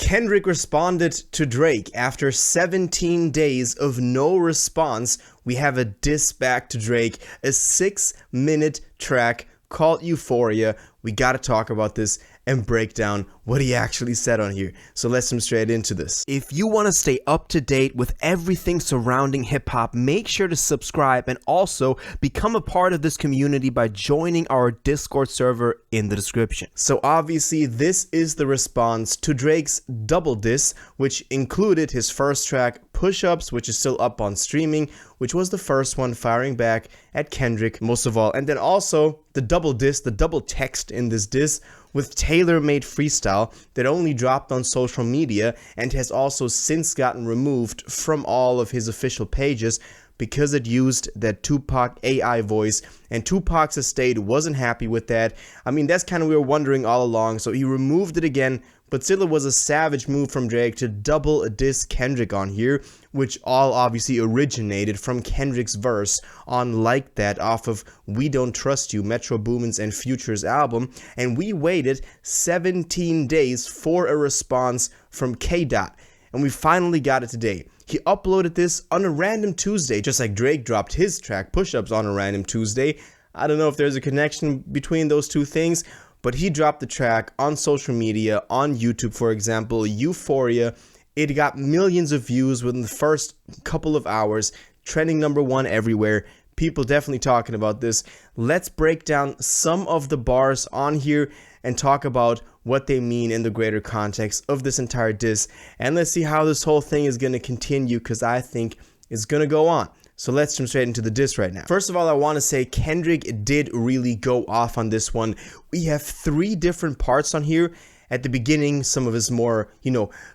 Kendrick responded to Drake after 17 days of no response. We have a diss back to Drake, a 6-minute track called Euphoria. We gotta talk about this and break down what he actually said on here. So let's jump straight into this. If you want to stay up to date with everything surrounding hip hop, make sure to subscribe and also become a part of this community by joining our Discord server in the description. So obviously this is the response to Drake's double diss, which included his first track Push-Ups, which is still up on streaming, which was the first one firing back at Kendrick most of all, and then also the double diss, the double text in this diss with Made Freestyle that only dropped on social media and has also since gotten removed from all of his official pages because it used that Tupac AI voice, and Tupac's estate wasn't happy with that. I mean, that's kind of what we were wondering all along, so he removed it again, but still it was a savage move from Drake to double diss Kendrick on here, which all obviously originated from Kendrick's verse on Like That off of We Don't Trust You, Metro Boomin's and Future's album, and we waited 17 days for a response from K-Dot, and we finally got it today. He uploaded this on a random Tuesday, just like Drake dropped his track Push-Ups on a random Tuesday. I don't know if there's a connection between those two things, but he dropped the track on social media, on YouTube, for example, Euphoria. It got millions of views within the first couple of hours, trending #1 everywhere. People definitely talking about this. Let's break down some of the bars on here and talk about what they mean in the greater context of this entire diss. And let's see how this whole thing is going to continue, because I think it's going to go on. So let's jump straight into the diss right now. First of all, I want to say Kendrick did really go off on this one. We have 3 different parts on here. At the beginning, some of his more,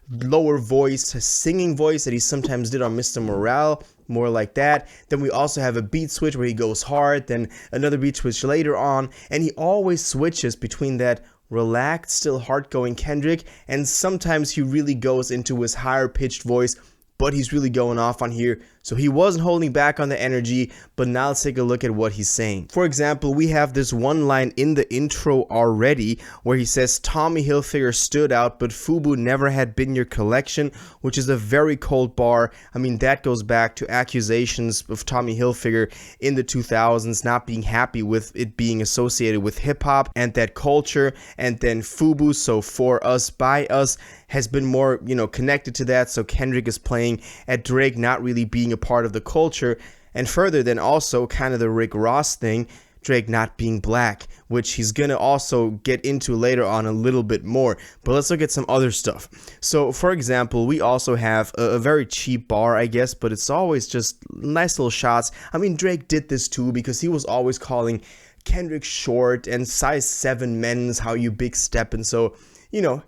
lower voice, singing voice that he sometimes did on Mr. Morale, more like that. Then we also have a beat switch where he goes hard, then another beat switch later on, and he always switches between that relaxed, still hard-going Kendrick, and sometimes he really goes into his higher-pitched voice, but he's really going off on here. So he wasn't holding back on the energy, but now let's take a look at what he's saying. For example, we have this one line in the intro already where he says, Tommy Hilfiger stood out, but FUBU never had been your collection, which is a very cold bar. I mean, that goes back to accusations of Tommy Hilfiger in the 2000s not being happy with it being associated with hip-hop and that culture, and then FUBU, so for us, by us, has been more, connected to that. So Kendrick is playing at Drake not really being a part of the culture, and further then also kind of the Rick Ross thing, Drake not being black, which he's gonna also get into later on a little bit more. But let's look at some other stuff. So for example, we also have a very cheap bar, I guess, but it's always just nice little shots. I mean, Drake did this too because he was always calling Kendrick short and size 7 men's how you big step, and so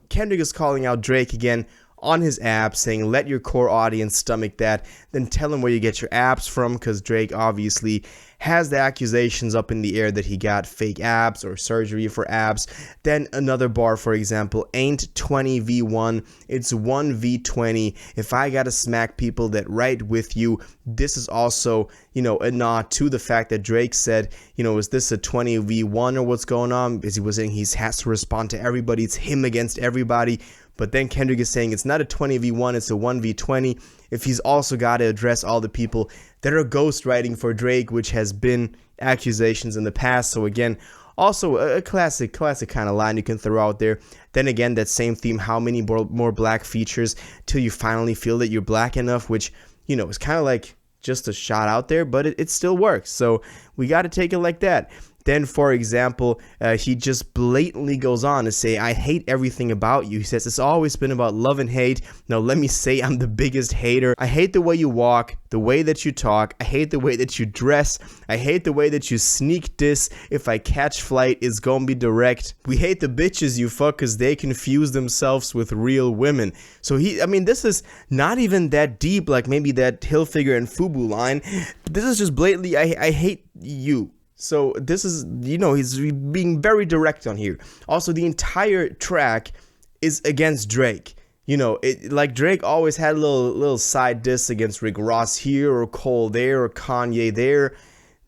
Kendrick is calling out Drake again on his abs, saying let your core audience stomach that, then tell him where you get your abs from, because Drake obviously has the accusations up in the air that he got fake abs or surgery for abs. Then another bar, for example, ain't 20v1, it's 1v20. If I gotta smack people that right with you, this is also, a nod to the fact that Drake said, is this a 20v1 or what's going on? Because he was saying he has to respond to everybody, it's him against everybody. But then Kendrick is saying it's not a 20v1, it's a 1v20. If he's also got to address all the people that are ghostwriting for Drake, which has been accusations in the past. So again, also a classic kind of line you can throw out there. Then again, that same theme, how many more black features till you finally feel that you're black enough, which, is kind of like just a shot out there, but it still works. So we got to take it like that. Then, for example, he just blatantly goes on to say, I hate everything about you. He says, it's always been about love and hate. Now, let me say I'm the biggest hater. I hate the way you walk, the way that you talk. I hate the way that you dress. I hate the way that you sneak diss. If I catch flight, it's gonna be direct. We hate the bitches you fuck because they confuse themselves with real women. So this is not even that deep like maybe that Hilfiger and FUBU line. This is just blatantly, I hate you. So this is, he's being very direct on here. Also, the entire track is against Drake. Like Drake always had a little side diss against Rick Ross here or Cole there or Kanye there.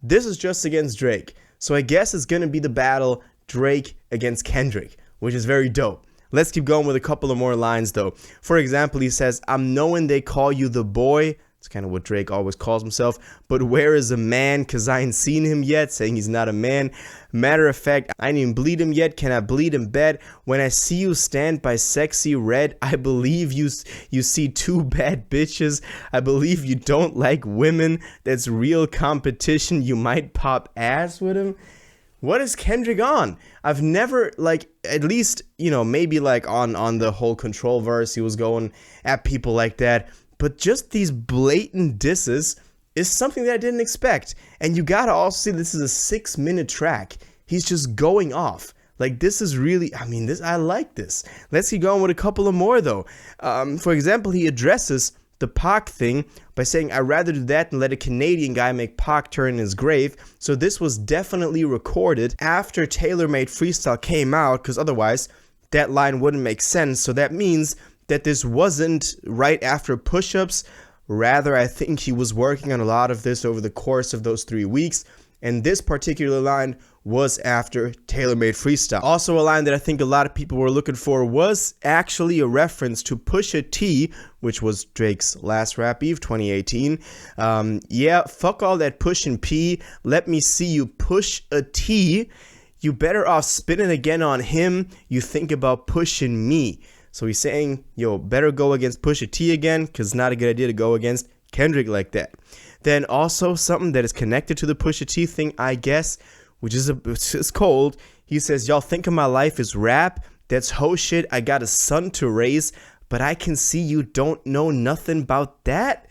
This is just against Drake. So I guess it's going to be the battle Drake against Kendrick, which is very dope. Let's keep going with a couple of more lines though. For example, he says, I'm knowing they call you the boy. It's kind of what Drake always calls himself. But where is a man? Cause I ain't seen him yet. Saying he's not a man. Matter of fact, I ain't even bleed him yet. Can I bleed in bed? When I see you stand by sexy red, I believe you see two bad bitches. I believe you don't like women. That's real competition. You might pop ass with him. What is Kendrick on? I've never, like, at least, you know, maybe like on the whole Control verse, he was going at people like that. But just these blatant disses is something that I didn't expect. And you gotta also see this is a 6-minute track. He's just going off. Like, this is really, I mean, I like this. Let's keep going with a couple of more, though. For example, he addresses the Pac thing by saying, I'd rather do that than let a Canadian guy make Pac turn in his grave. So this was definitely recorded after Taylor Made Freestyle came out, because otherwise that line wouldn't make sense. So that means that this wasn't right after push-ups. Rather, I think he was working on a lot of this over the course of those 3 weeks. And this particular line was after Taylor Made Freestyle. Also, a line that I think a lot of people were looking for was actually a reference to Pusha T, which was Drake's last rap Eve 2018. Yeah, fuck all that pushing P. Let me see you push a T. You better off spinning again on him. You think about pushing me. So he's saying, yo, better go against Pusha T again, because it's not a good idea to go against Kendrick like that. Then also something that is connected to the Pusha T thing, I guess, which is it's cold. He says, y'all think of my life as rap? That's hoe shit. I got a son to raise, but I can see you don't know nothing about that.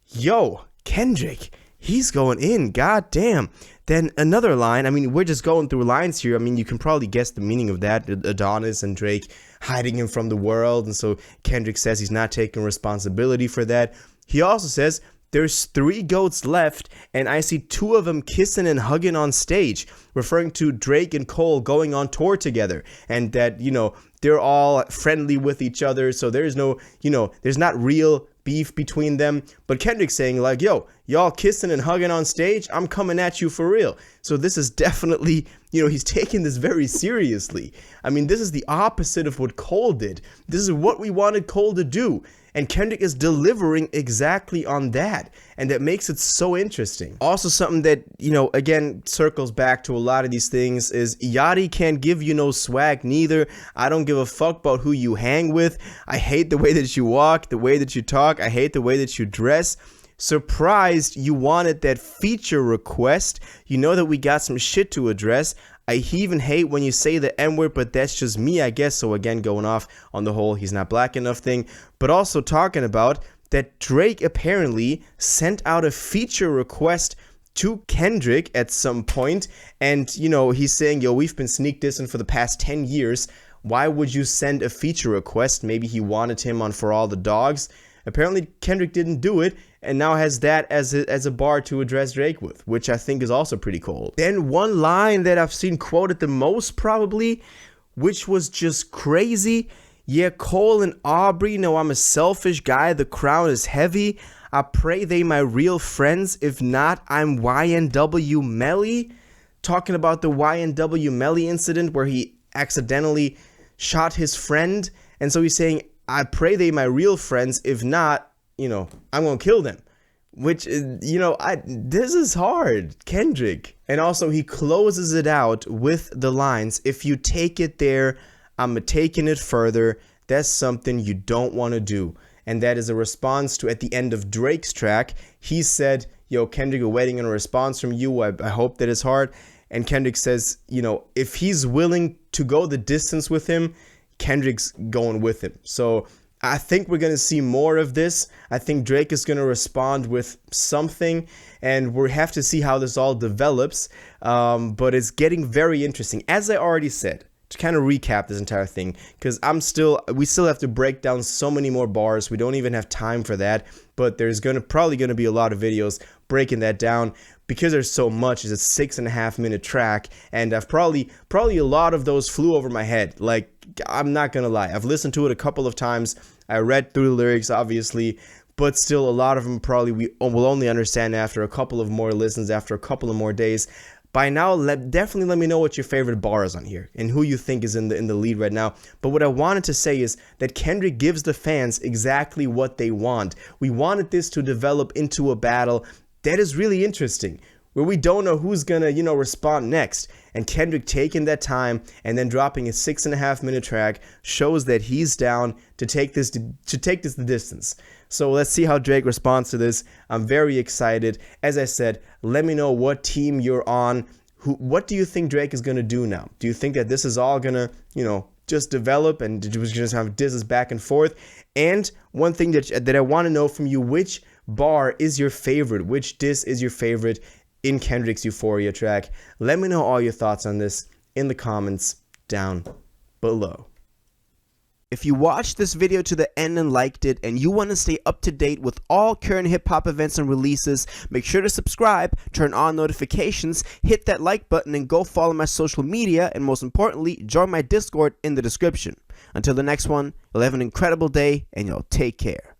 Yo, Kendrick, he's going in. God damn. Then another line. I mean, we're just going through lines here. I mean, you can probably guess the meaning of that. Adonis and Drake hiding him from the world. And so Kendrick says he's not taking responsibility for that. He also says, there's 3 goats left, and I see 2 of them kissing and hugging on stage, referring to Drake and Cole going on tour together, and that, you know, they're all friendly with each other, so there's no, you know, there's not real beef between them. But Kendrick's saying, like, yo, y'all kissing and hugging on stage, I'm coming at you for real. So this is definitely, you know, he's taking this very seriously. I mean, this is the opposite of what Cole did. This is what we wanted Cole to do. And Kendrick is delivering exactly on that. And that makes it so interesting. Also, something that, you know, again, circles back to a lot of these things is Yachty can't give you no swag neither. I don't give a fuck about who you hang with. I hate the way that you walk, the way that you talk. I hate the way that you dress. Surprised you wanted that feature request. You know that we got some shit to address. I even hate when you say the N-word, but that's just me, I guess. So again, going off on the whole he's not black enough thing, but also talking about that Drake apparently sent out a feature request to Kendrick at some point. And, you know, he's saying, yo, we've been sneak dissing for the past 10 years. Why would you send a feature request? Maybe he wanted him on For All the Dogs. Apparently Kendrick didn't do it, and now has that as a bar to address Drake with, which I think is also pretty cool. Then one line that I've seen quoted the most probably, which was just crazy. Yeah, Cole and Aubrey know I'm a selfish guy. The crown is heavy. I pray they my real friends. If not, I'm YNW Melly. Talking about the YNW Melly incident where he accidentally shot his friend. And so he's saying, I pray they my real friends. If not, you know, I'm gonna kill them. Which, you know, this is hard, Kendrick. And also he closes it out with the lines, if you take it there, I'm taking it further. That's something you don't want to do. And that is a response to, at the end of Drake's track, he said, yo, Kendrick, we're waiting on a response from you. I hope that is hard. And Kendrick says, you know, if he's willing to go the distance with him, Kendrick's going with him. So I think we're going to see more of this. I think Drake is going to respond with something, and we'll have to see how this all develops. But it's getting very interesting. As I already said, to kind of recap this entire thing, because we still have to break down so many more bars. We don't even have time for that, but there's probably going to be a lot of videos breaking that down, because there's so much. It's a 6.5 minute track, and I've probably a lot of those flew over my head. Like, I'm not gonna lie, I've listened to it a couple of times. I read through the lyrics, obviously, but still a lot of them probably we will only understand after a couple of more listens, after a couple of more days. by now, definitely let me know what your favorite bar is on here and who you think is in the lead right now. But what I wanted to say is that Kendrick gives the fans exactly what they want. We wanted this to develop into a battle that is really interesting, where we don't know who's gonna, respond next. And Kendrick taking that time and then dropping a 6.5-minute track shows that he's down to take this the distance. So let's see how Drake responds to this. I'm very excited. As I said, let me know what team you're on. What do you think Drake is gonna do now? Do you think that this is all gonna, just develop and just have disses back and forth? And one thing that I want to know from you, which bar is your favorite? Which diss is your favorite in Kendrick's Euphoria track? Let me know all your thoughts on this in the comments down below. If you watched this video to the end and liked it, and you want to stay up to date with all current hip-hop events and releases, make sure to subscribe, turn on notifications, hit that like button, and go follow my social media, and most importantly, join my Discord in the description. Until the next one, you'll have an incredible day, and you'll take care.